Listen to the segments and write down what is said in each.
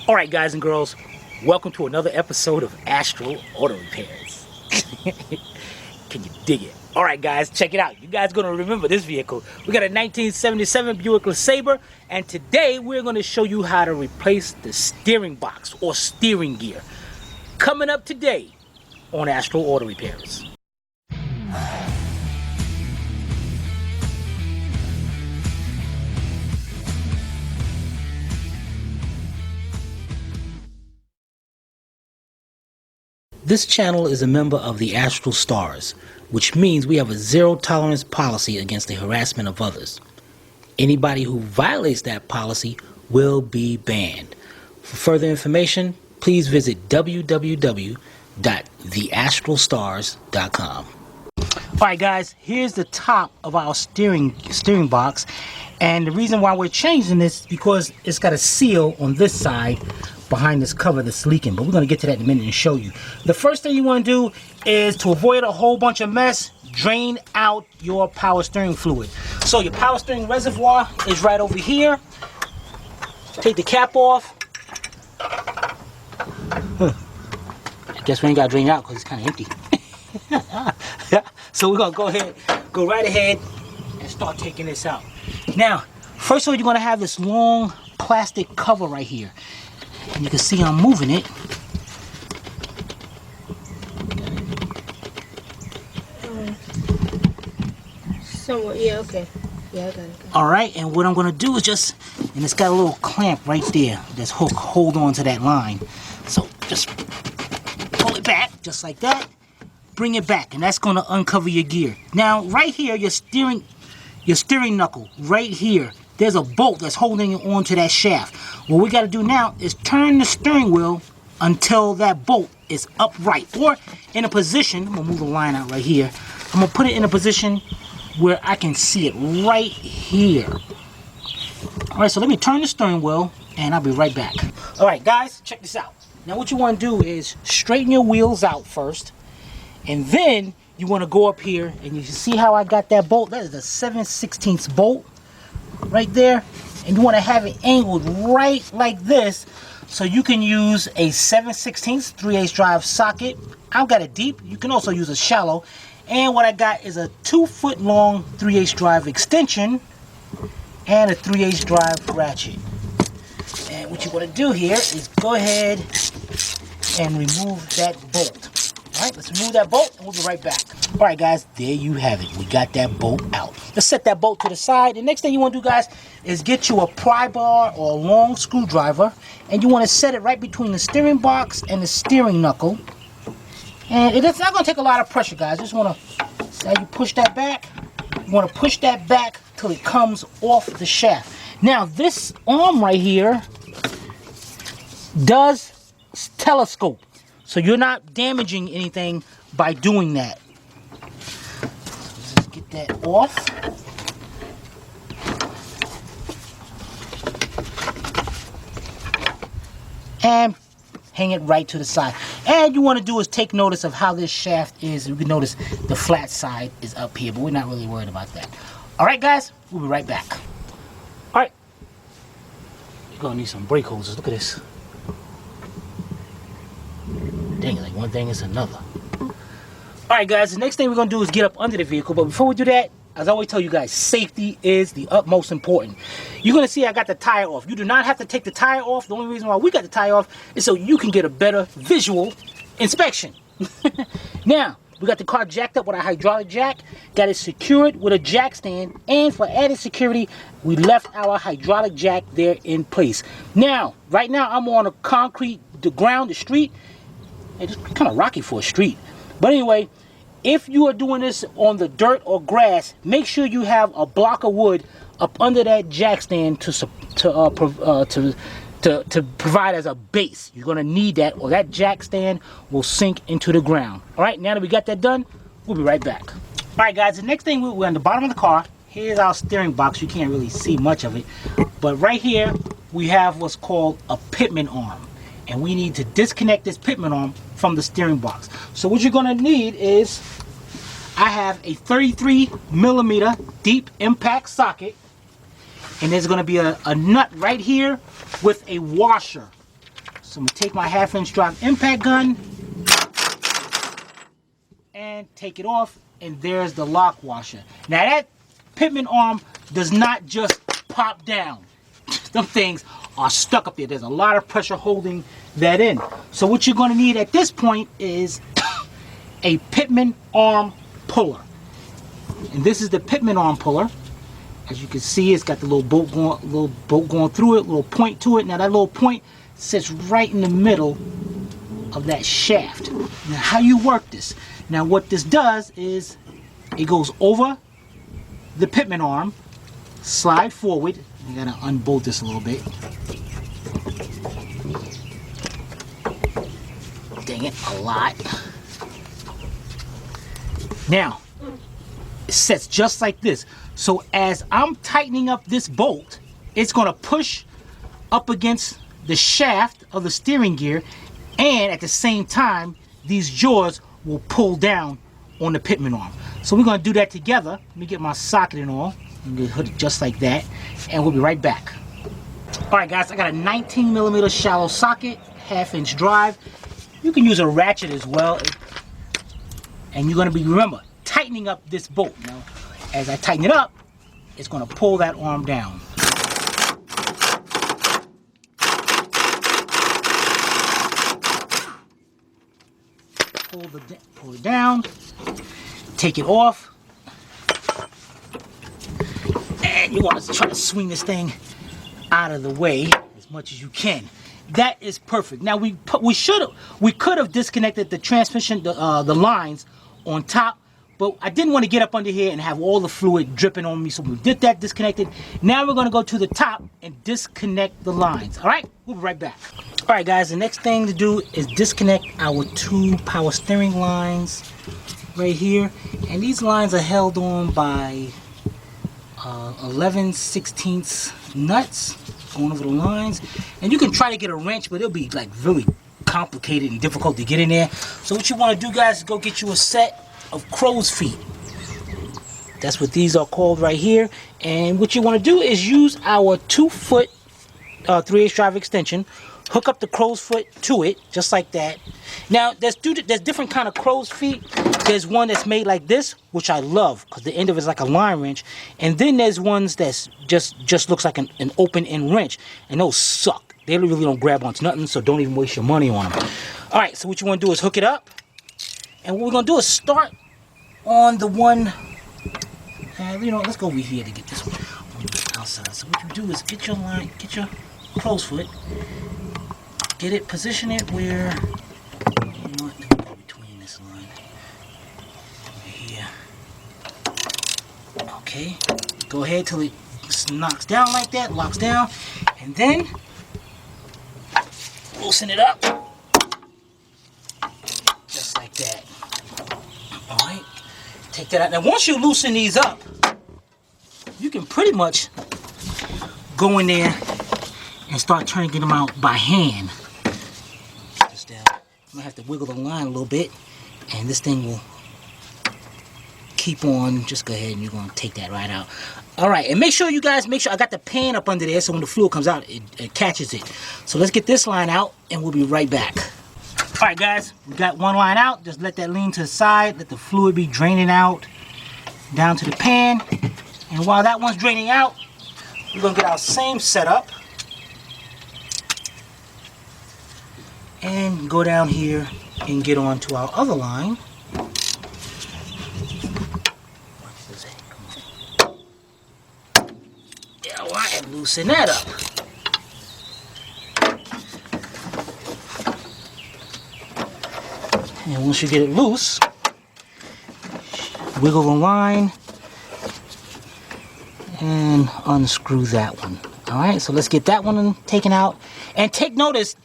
Alright guys and girls, welcome to another episode of Astral Auto Repairs. Can you dig it? Alright guys, check it out. You guys are going to remember this vehicle. We got a 1977 Buick Lesabre, and today we're going to show you how to replace the steering box or steering gear. Coming up today on Astral Auto Repairs. This channel is a member of the Astral Stars, which means we have a zero-tolerance policy against the harassment of others. Anybody who violates that policy will be banned. For further information, please visit www.theastralstars.com. Alright guys, here's the top of our steering box, and the reason why we're changing this is because it's got a seal on this side behind this cover that's leaking, but we're going to get to that in a minute and show you. The first thing you want to do is, to avoid a whole bunch of mess, drain out your power steering fluid. So your power steering reservoir is right over here. Take the cap off. I guess we ain't got to drain it out because it's kind of empty. So we're going to go right ahead and start taking this out. Now, first of all, you're going to have this long plastic cover right here. And you can see I'm moving it. Somewhat, yeah, okay. Yeah, I got it. Alright, and what I'm going to do is just, and it's got a little clamp right there that's hold on to that line. So just pull it back, just like that. Bring it back, and that's going to uncover your gear. Now, right here, your steering knuckle, right here, there's a bolt that's holding it onto that shaft. What we got to do now is turn the steering wheel until that bolt is upright, or in a position. I'm going to move the line out right here. I'm going to put it in a position where I can see it right here. Alright, so let me turn the steering wheel and I'll be right back. Alright guys, check this out. Now what you want to do is straighten your wheels out first, and then you want to go up here, and you see how I got that bolt? That is a 7/16 bolt right there, and you want to have it angled right like this so you can use a 7/16 3/8 drive socket. I've got it deep. You can also use a shallow. And what I got is a 2-foot long 3/8 drive extension and a 3/8 drive ratchet. And what you want to do here is go ahead and remove that bolt. Alright, let's remove that bolt and we'll be right back. Alright guys, there you have it. We got that bolt out. Let's set that bolt to the side. The next thing you want to do, guys, is get you a pry bar or a long screwdriver, and you want to set it right between the steering box and the steering knuckle. And it's not going to take a lot of pressure, guys. Just want to, as you push that back, you want to push that back till it comes off the shaft. Now, this arm right here does telescope, so you're not damaging anything by doing that. So let's get that off. And hang it right to the side. And you want to do is take notice of how this shaft is. You can notice the flat side is up here, but we're not really worried about that. Alright guys, we'll be right back. Alright, you're going to need some brake hoses. Look at this. Dang it, like one thing is another. Alright guys, the next thing we're going to do is get up under the vehicle, but before we do that, as I always tell you guys, safety is the utmost important. You're going to see I got the tire off. You do not have to take the tire off. The only reason why we got the tire off is so you can get a better visual inspection. Now, we got the car jacked up with a hydraulic jack. Got it secured with a jack stand. And for added security, we left our hydraulic jack there in place. Now, right now, I'm on a concrete, the ground, the street. It's kind of rocky for a street. But anyway, if you are doing this on the dirt or grass, make sure you have a block of wood up under that jack stand to provide as a base. You're going to need that, or that jack stand will sink into the ground. All right, now that we got that done, we'll be right back. All right, guys, the next thing, we're on the bottom of the car. Here's our steering box. You can't really see much of it, but right here we have what's called a pitman arm. And we need to disconnect this pitman arm from the steering box. So what you're going to need is, I have a 33mm deep impact socket, and there's going to be a nut right here with a washer So I'm gonna take my 1/2" drive impact gun and take it off, and there's the lock washer. Now that pitman arm does not just pop down. Them things are stuck up there. There's a lot of pressure holding that in. So what you're gonna need at this point is a pitman arm puller. And this is the pitman arm puller. As you can see, it's got the little bolt going through it, little point to it. Now that little point sits right in the middle of that shaft. Now how you work this? Now what this does is it goes over the pitman arm, slide forward. You gotta unbolt this a little bit. Dang it, a lot. Now, it sets just like this. So as I'm tightening up this bolt, it's gonna push up against the shaft of the steering gear, and at the same time, these jaws will pull down on the pitman arm. So we're gonna do that together. Let me get my socket and all. I'm gonna hook it just like that, and we'll be right back. All right, guys, I got a 19mm shallow socket, 1/2" drive. You can use a ratchet as well. And you're gonna be, remember, tightening up this bolt. Now, as I tighten it up, it's gonna pull that arm down. Pull it down, take it off, and you want to try to swing this thing out of the way as much as you can. That is perfect. Now we could have disconnected the transmission, the lines on top, but I didn't want to get up under here and have all the fluid dripping on me, so we did that, disconnected. Now we're going to go to the top and disconnect the lines. All right, we'll be right back. All right, guys, the next thing to do is disconnect our 2 power steering lines right here, and these lines are held on by 11/16 nuts going over the lines. And you can try to get a wrench, but it'll be like really complicated and difficult to get in there. So what you want to do, guys, is go get you a set of crow's feet. That's what these are called right here. And what you want to do is use our 2-foot 3/8 drive extension, hook up the crow's foot to it just like that. Now there's different kind of crow's feet. There's one that's made like this, which I love because the end of it is like a line wrench, and then there's ones that's just looks like an open end wrench, and those suck. They really don't grab onto nothing, so don't even waste your money on them. All right, so what you want to do is hook it up, and what we're gonna do is start on the one. Let's go over here to get this one on the outside. So what you do is get your line, get your crow's foot, get it, position it where. You know what? Let me go between this line. Here. Okay. Go ahead till it knocks down like that, locks down, and then loosen it up. Just like that. Alright. Take that out. Now once you loosen these up, you can pretty much go in there and start turning them out by hand. Just down. I'm gonna have to wiggle the line a little bit, and this thing will keep on. Just go ahead and you're gonna take that right out. All right, and make sure I got the pan up under there so when the fluid comes out, it catches it. So let's get this line out, and we'll be right back. All right, guys, we got one line out. Just let that lean to the side. Let the fluid be draining out down to the pan. And while that one's draining out, we're gonna get our same setup and go down here and get on to our other line. Yeah, well, I and loosen that up. And once you get it loose, wiggle the line and unscrew that one. All right, so let's get that one taken out, and take notice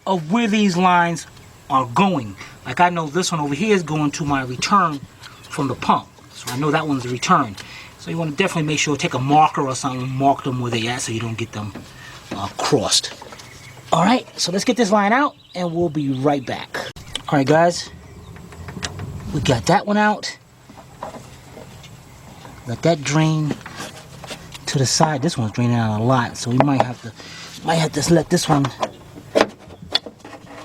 of where these lines are going. Like I know this one over here is going to my return from the pump, so I know that one's the return. So you want to definitely make sure, take a marker or something, mark them where they at so you don't get them crossed. All right, so let's get this line out and we'll be right back. All right, guys, we got that one out. Let that drain to the side. This one's draining out a lot, so we might have to let this one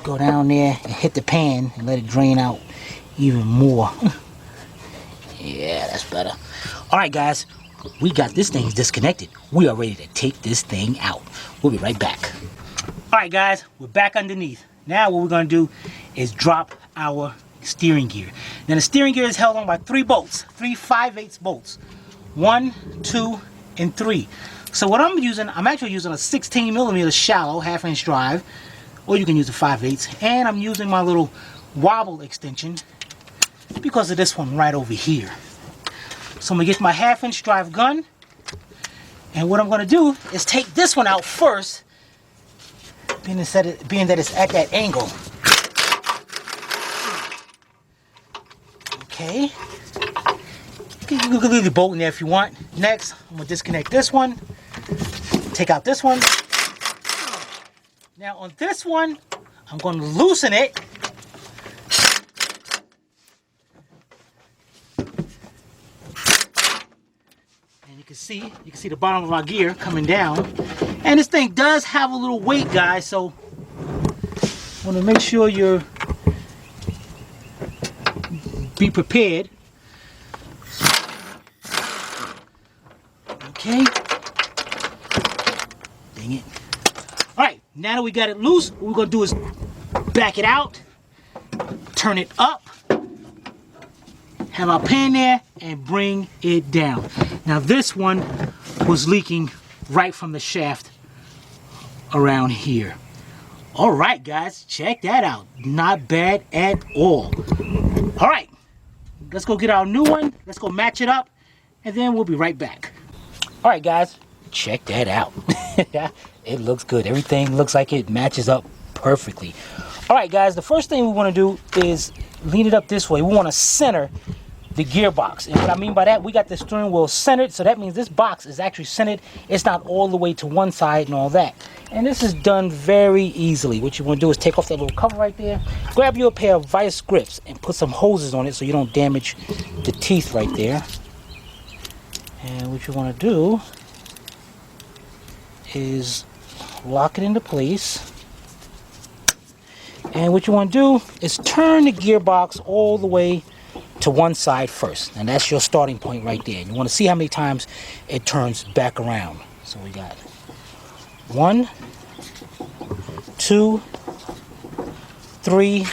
go down there and hit the pan and let it drain out even more. Yeah, that's better. All right, guys, we got this thing disconnected. We are ready to take this thing out. We'll be right back. All right, guys, we're back underneath. Now what we're gonna do is drop our steering gear. Now the steering gear is held on by 3 bolts, 3 5/8 bolts. 1, 2, and 3. So what I'm using, I'm actually using a 16mm shallow 1/2" drive, or you can use a 5/8, and I'm using my little wobble extension because of this one right over here. So I'm gonna get my 1/2" drive gun, and what I'm gonna do is take this one out first, being that it's at that angle. Okay. You can leave the bolt in there if you want. Next, I'm gonna disconnect this one, take out this one. Now on this one, I'm gonna loosen it. And you can see the bottom of our gear coming down. And this thing does have a little weight, guys, so I want to make sure you're be prepared. Okay. Dang it. Alright, now that we got it loose, what we're going to do is back it out, turn it up, have our pan there, and bring it down. Now this one was leaking right from the shaft around here. Alright guys, check that out. Not bad at all. Alright, let's go get our new one, let's go match it up, and then we'll be right back. Alright guys, check that out. It looks good. Everything looks like it matches up perfectly. Alright guys, the first thing we want to do is lean it up this way. We want to center the gearbox. And what I mean by that, we got the steering wheel centered, so that means this box is actually centered. It's not all the way to one side and all that. And this is done very easily. What you want to do is take off that little cover right there, grab you a pair of vice grips and put some hoses on it so you don't damage the teeth right there. And what you want to do is lock it into place. And what you want to do is turn the gearbox all the way to one side first. And that's your starting point right there. You want to see how many times it turns back around. So we got 1, 2, 3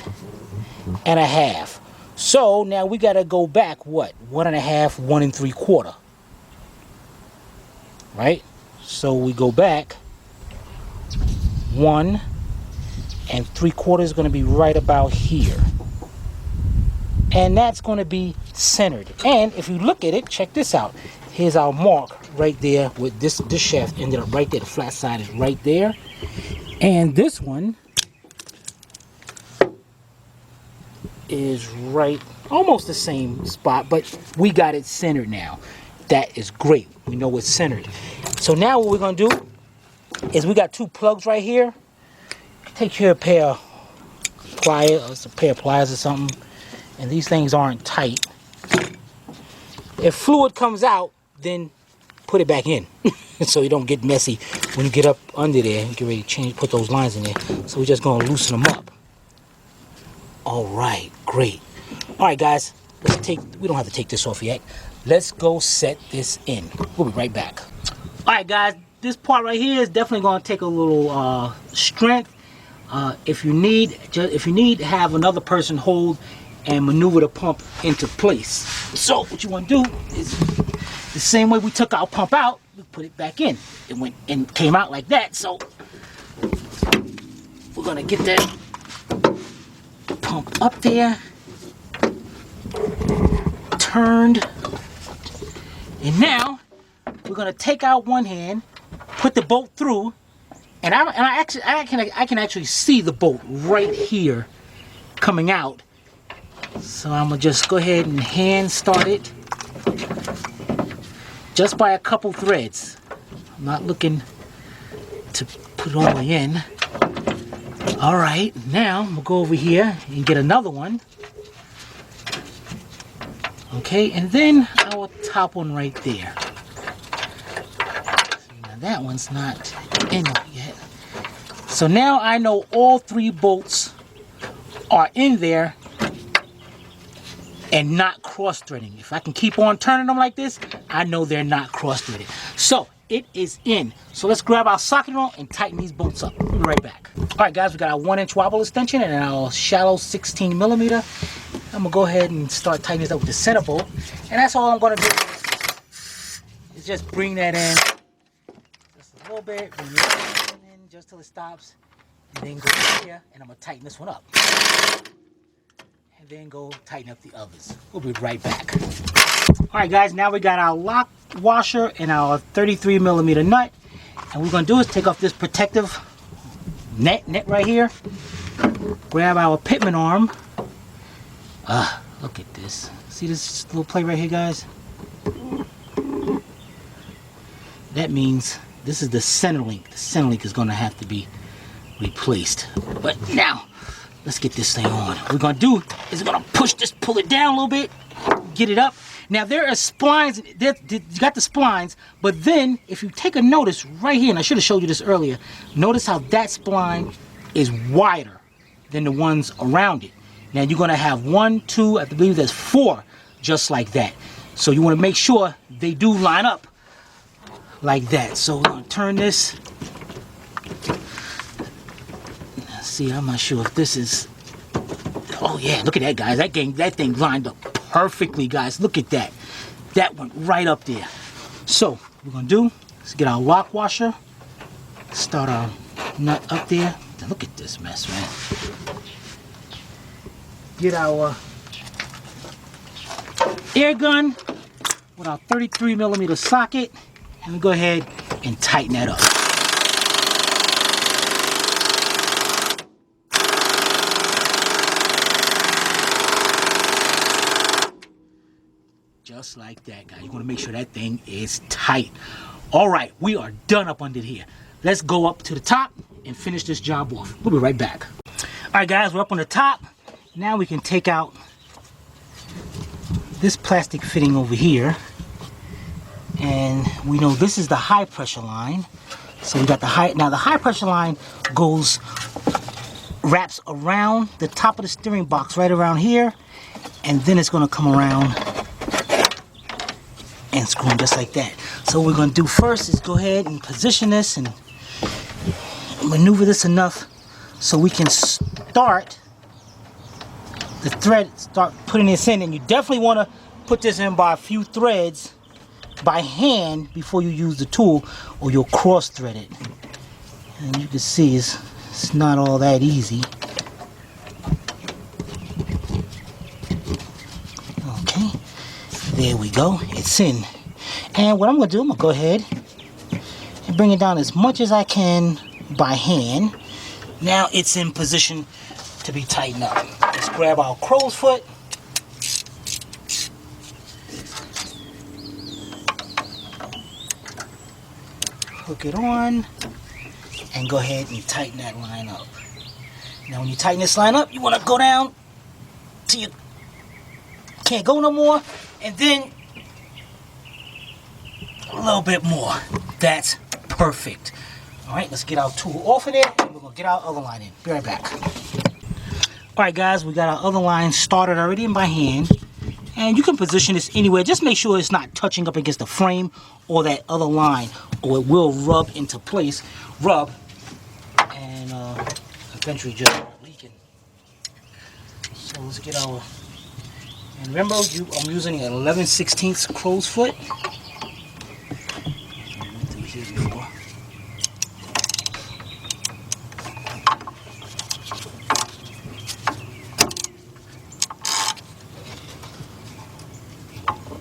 and a half. So now we got to go back, what? 1 1/2, 1 3/4. Right? So we go back 1 3/4 is going to be right about here. And that's going to be centered. And if you look at it, check this out. Here's our mark right there with this shaft ended up right there. The flat side is right there. And this one is right, almost the same spot, but we got it centered now. That is great. We know it's centered. So now what we're going to do is we got 2 plugs right here. Take here a pair of pliers, or something. And these things aren't tight. If fluid comes out, then put it back in so you don't get messy when you get up under there and get ready to put those lines in there. So we're just going to loosen them up. All right, great. All right, guys, we don't have to take this off yet. Let's go set this in. We'll be right back. All right, guys, this part right here is definitely going to take a little strength. If you need, have another person hold and maneuver the pump into place. So what you want to do is the same way we took our pump out, we put it back in. It went and came out like that. So we're gonna get that pump up there, turned, and now we're gonna take out one hand, put the bolt through, and I can actually see the bolt right here coming out. So I'm gonna just go ahead and hand start it just by a couple threads. I'm not looking to put it all the way in. All right, now we'll go over here and get another one. Okay, and then our top one right there. Now that one's not in yet. So now I know all 3 bolts are in there and not cross-threading. If I can keep on turning them like this, I know they're not cross-threaded. So it is in. So let's grab our socket on and tighten these bolts up. We'll be right back. All right, guys, we got our 1-inch wobble extension and our shallow 16mm. I'm gonna go ahead and start tightening this up with the center bolt. And that's all I'm gonna do is just bring that in just a little bit, bring it in just till it stops, and then go here, and I'm gonna tighten this one up. And then go tighten up the others. We'll be right back. All right, guys, now we got our lock washer and our 33mm nut. And what we're gonna do is take off this protective net right here. Grab our pitman arm. Look at this. See this little plate right here, guys? That means this is the center link. The center link is gonna have to be replaced. But now, let's get this thing on. What we're gonna do is we're gonna pull it down a little bit, get it up. Now there are splines, you got the splines, but then if you take a notice right here, and I should have showed you this earlier, notice how that spline is wider than the ones around it. Now you're gonna have 1, 2, I believe there's 4 just like that. So you wanna make sure they do line up like that. So we're gonna turn this. See, I'm not sure if this is, oh yeah, look at that, guys. That thing lined up perfectly, guys. Look at that. That went right up there. So what we're gonna do is get our lock washer, start our nut up there. Look at this mess, man. Get our air gun with our 33mm socket, and we go ahead and tighten that up. Just like that, guys. You want to make sure that thing is tight. All right, we are done up under here. Let's go up to the top and finish this job off. We'll be right back. All right, guys, we're up on the top. Now we can take out this plastic fitting over here. And we know this is the high pressure line. So we got the high, now the high pressure line wraps around the top of the steering box right around here. And then it's gonna come around and screw them just like that. So what we're going to do first is go ahead and position this and maneuver this enough so we can start the thread, start putting this in. And you definitely want to put this in by a few threads by hand before you use the tool, or you'll cross thread it. And you can see it's not all that easy. Okay. There we go, it's in. And what I'm gonna do, I'm gonna go ahead and bring it down as much as I can by hand. Now it's in position to be tightened up. Let's grab our crow's foot. Hook it on and go ahead and tighten that line up. Now when you tighten this line up, you wanna go down till you can't go no more, and then a little bit more. That's perfect. All right, let's get our tool off of there, and we're gonna get our other line in. Be right back. All right, guys, we got our other line started already in by hand, and you can position this anywhere. Just make sure it's not touching up against the frame or that other line, or it will rub into place, and eventually just start leaking. So let's get our. And remember, I'm using an 11/16 crow's foot.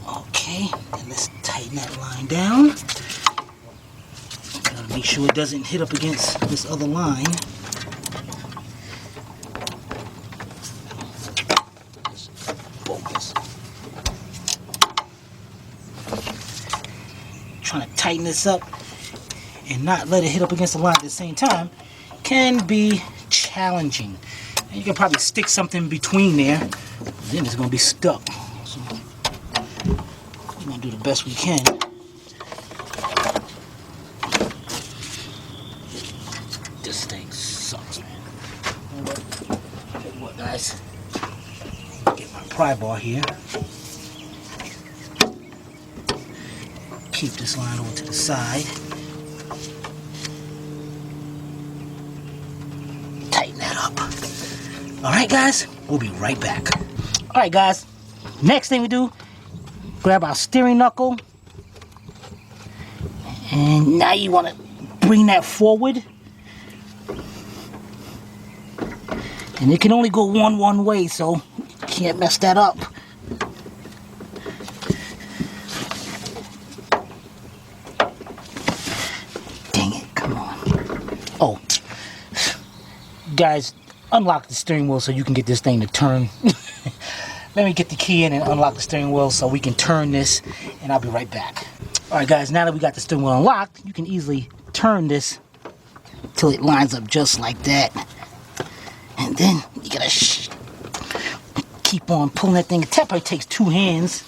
Okay, and let's tighten that line down. Gotta make sure it doesn't hit up against this other line. Trying to tighten this up and not let it hit up against the line at the same time can be challenging. And you can probably stick something between there, then it's going to be stuck. So we're going to do the best we can. This thing sucks, man. Tell you what, what, guys? Get my pry bar here. Keep this line over to the side. Tighten that up. Alright guys, we'll be right back. Alright guys, next thing we do, grab our steering knuckle. And now you want to bring that forward. And it can only go one way, so you can't mess that up. Dang it, come on. Oh, guys, unlock the steering wheel so you can get this thing to turn. Let me get the key in and unlock the steering wheel so we can turn this, and I'll be right back. Alright guys, now that we got the steering wheel unlocked, you can easily turn this till it lines up just like that. And then you gotta keep on pulling that thing. It probably takes 2 hands.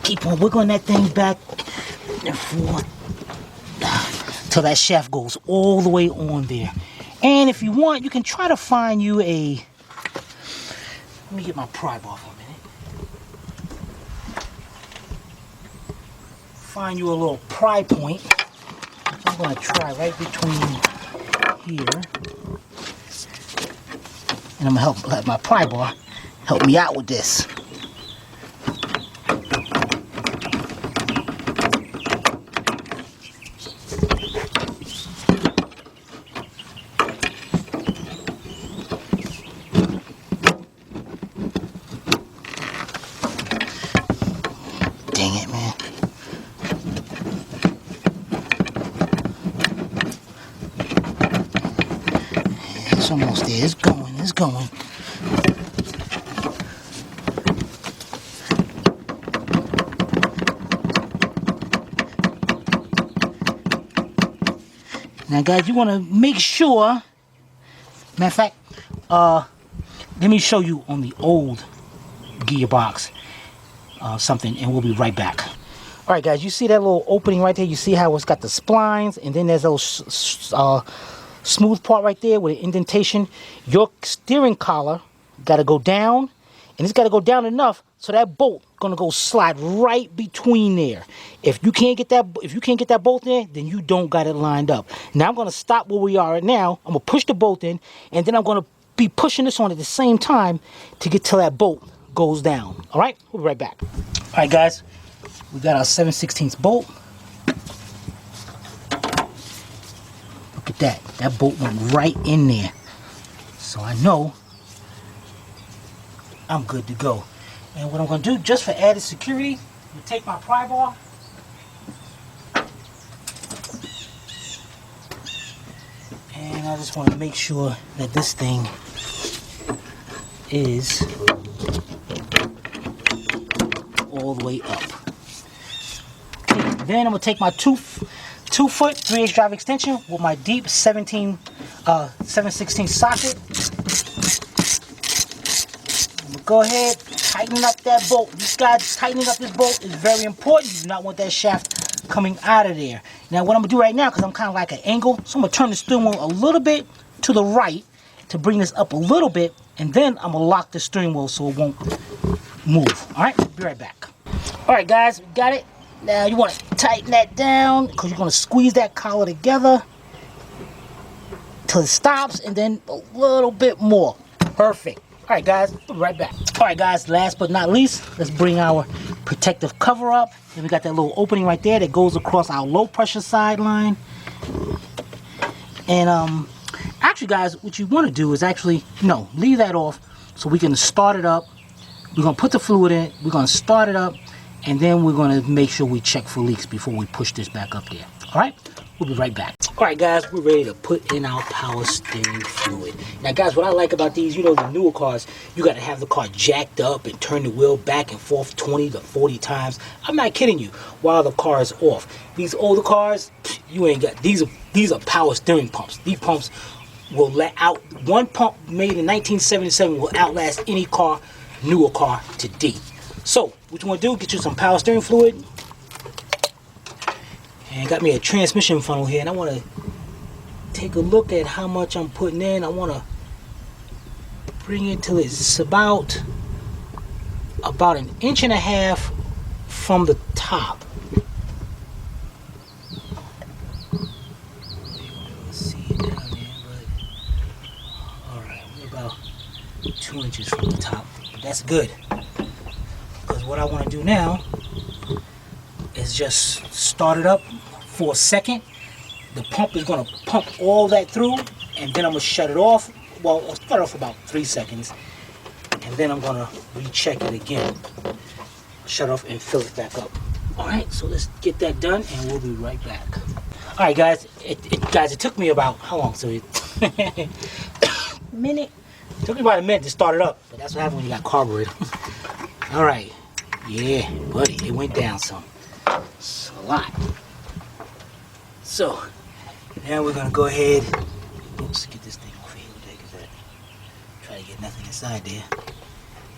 Keep on wiggling that thing back and forth till that shaft goes all the way on there. And if you want, you can try to find you a... Let me get my pry bar for a minute. Find you a little pry point. I'm gonna try right between here. And I'm gonna let my pry bar help me out with this. Dang it, man. It's almost there. It's going. It's going. Now, guys, you want to make sure. Matter of fact, let me show you on the old gearbox something, and we'll be right back. All right, guys, you see that little opening right there? You see how it's got the splines, and then there's a little smooth part right there with an indentation. Your steering collar got to go down, and it's got to go down enough so that bolt gonna go slide right between there. If you can't get that bolt there, then you don't got it lined up. Now I'm gonna stop where we are right now. I'm gonna push the bolt in, and then I'm gonna be pushing this on at the same time to get till that bolt goes down. All right, we'll be right back. All right, guys, we got our 7/16 bolt. Look at that. That bolt went right in there. So I know I'm good to go. And what I'm going to do, just for added security, I'm going to take my pry bar. And I just want to make sure that this thing is all the way up. Okay, then I'm going to take my 2-foot 3/8 drive extension with my deep 7/16 socket. I'm going to go ahead, tighten up that bolt. This guys, tightening up this bolt is very important. You do not want that shaft coming out of there. Now what I'm going to do right now, because I'm kind of like an angle, so I'm going to turn the steering wheel a little bit to the right to bring this up a little bit, and then I'm going to lock the steering wheel so it won't move. Alright, be right back. Alright guys, we got it. Now you want to tighten that down because you're going to squeeze that collar together till it stops, and then a little bit more. Perfect. Alright guys, we'll be right back. Alright guys, last but not least, let's bring our protective cover up. And we got that little opening right there that goes across our low pressure sideline. And actually guys, what you want to do is actually, no, leave that off so we can start it up. We're going to put the fluid in, we're going to start it up, and then we're going to make sure we check for leaks before we push this back up there. Alright, we'll be right back. Alright guys, we're ready to put in our power steering fluid. Now guys, what I like about these, you know, the newer cars, you got to have the car jacked up and turn the wheel back and forth 20 to 40 times. I'm not kidding you, while the car is off. These older cars, you ain't got, these are power steering pumps. These pumps will let out, one pump made in 1977 will outlast any car, newer car today. So, what you want to do, get you some power steering fluid. And got me a transmission funnel here, and I want to take a look at how much I'm putting in. I want to bring it till it's about 1.5 inches from the top. See it down there, but alright, we're about 2 inches from the top. That's good. Because what I want to do now is just start it up for a second. The pump is going to pump all that through, and then I'm going to shut it off. Well, I'll start off for about 3 seconds, and then I'm going to recheck it again. Shut off and fill it back up. Alright, so let's get that done, and we'll be right back. Alright guys, it took me about, how long? So Minute. It took me about a minute to start it up, but that's what happens when you got carburetor. Alright, yeah, buddy, it went down some. It's a lot. So, now we're going to go ahead, oops, get this thing off here, try to get nothing inside there.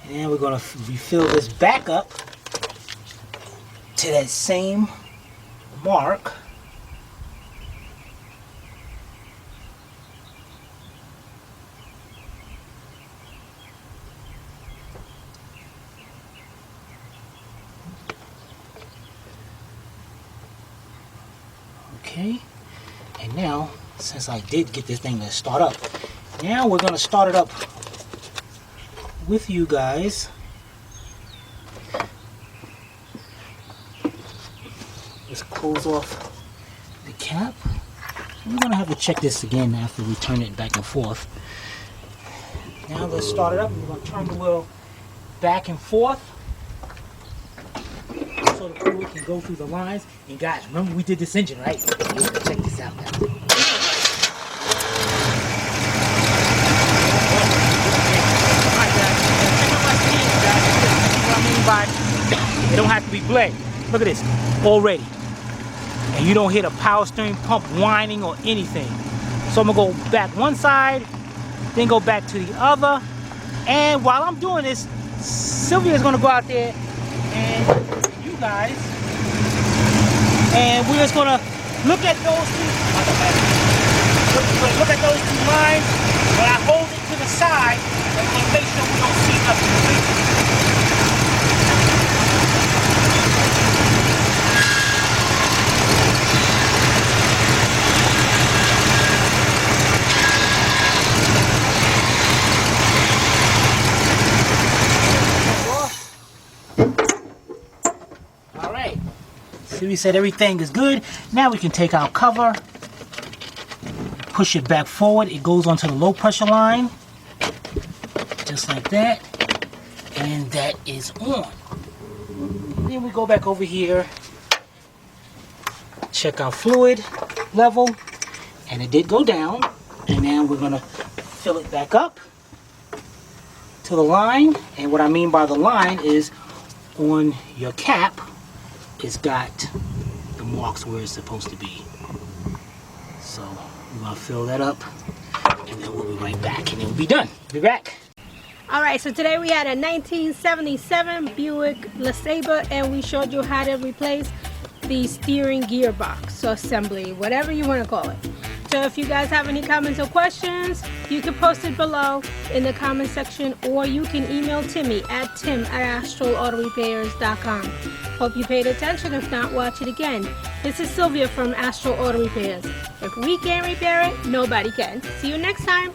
And then we're going to refill this back up to that same mark. Okay, and now, since I did get this thing to start up, now we're going to start it up with you guys. Just close off the cap. We're going to have to check this again after we turn it back and forth. Now let's start it up. We're going to turn the wheel back and forth so the fluid can go through the lines. And guys, remember we did this engine, right? Check this out now. It don't have to be bled. Look at this, already. And you don't hear the power steering pump whining or anything. So I'm gonna go back one side, then go back to the other. And while I'm doing this, Sylvia's gonna go out there and you guys, and we're just gonna look at those two. Look at those two lines. When I hold it to the side, I'm gonna make sure we don't see nothing. So we said everything is good. Now we can take our cover, push it back forward. It goes onto the low pressure line, just like that. And that is on. And then we go back over here, check our fluid level, and it did go down. And now we're gonna fill it back up to the line. And what I mean by the line is on your cap, it's got the marks where it's supposed to be. So we're gonna fill that up, and then we'll be right back, and then we'll be done. Be back. All right, so today we had a 1977 Buick Lesabre, and we showed you how to replace the steering gearbox or assembly, whatever you want to call it. So if you guys have any comments or questions, you can post it below in the comment section, or you can email Timmy at tim@astralautorepairs.com. Hope you paid attention. If not, watch it again. This is Sylvia from Astral Auto Repairs. If we can't repair it, nobody can. See you next time.